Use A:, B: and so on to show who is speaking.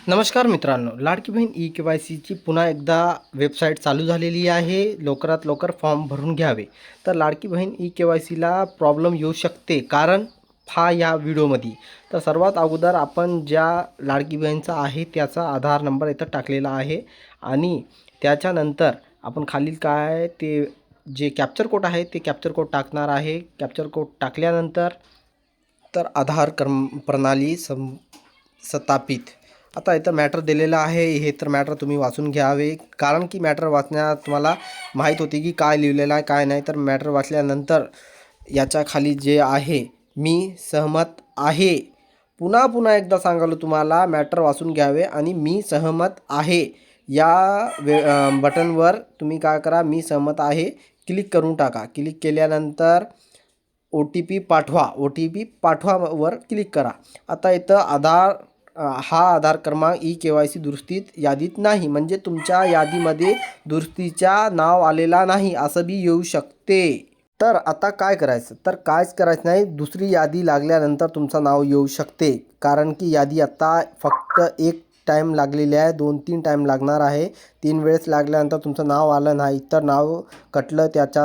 A: नमस्कार मित्रांनो, लाडकी बहीण ई-के-वाय-सीची पुन्हा एकदा वेबसाईट चालू झालेली आहे. लवकरात लवकर फॉर्म भरून घ्यावे. तर लाडकी बहीण ई-के-वाय-सीला प्रॉब्लेम येऊ शकते, कारण या व्हिडिओमध्ये. तर सर्वात अगोदर आपण ज्या लाडकी बहीणचा आहे त्याचा आधार नंबर इथं टाकलेला आहे आणि त्याच्यानंतर आपण खालील काय ते जे कॅप्चर कोड आहे ते कॅप्चर कोड टाकणार आहे. कॅप्चर कोड टाकल्यानंतर आधार प्रणाली सत्यापित. आता इथं मॅटर दिलेलं आहे. हे तर मॅटर तुम्ही वाचून घ्यावे, कारण की मॅटर वाचण्यात तुम्हाला माहीत होते की काय लिहिलेलं आहे काय नाही. तर मॅटर वाचल्यानंतर याच्या खाली जे आहे मी सहमत आहे, पुन्हा पुन्हा एकदा सांगालो तुम्हाला मॅटर वाचून घ्यावे आणि मी सहमत आहे या बटनवर तुम्ही काय करा, मी सहमत आहे क्लिक करून टाका. क्लिक केल्यानंतर OTP पाठवा, OTP पाठवावर क्लिक करा. आता इथं आधार क्रमांक ई-के-वाय-सी दुरुस्तीत यादीत नाही, म्हणजे तुमच्या यादीमध्ये दुरुस्तीचा नाव आलेला नाही असं बी येऊ शकते. तर आता काय करायचं, तर कायच करायचं नाही. दुसरी यादी लागल्यानंतर तुमचं नाव येऊ शकते, कारण की यादी आता फक्त एक टाईम लागलेली आहे. 2-3 टाईम लागणार आहे. 3 वेळेस लागल्यानंतर तुमचं नाव आलं नाही तर नाव कटलं, त्याच्या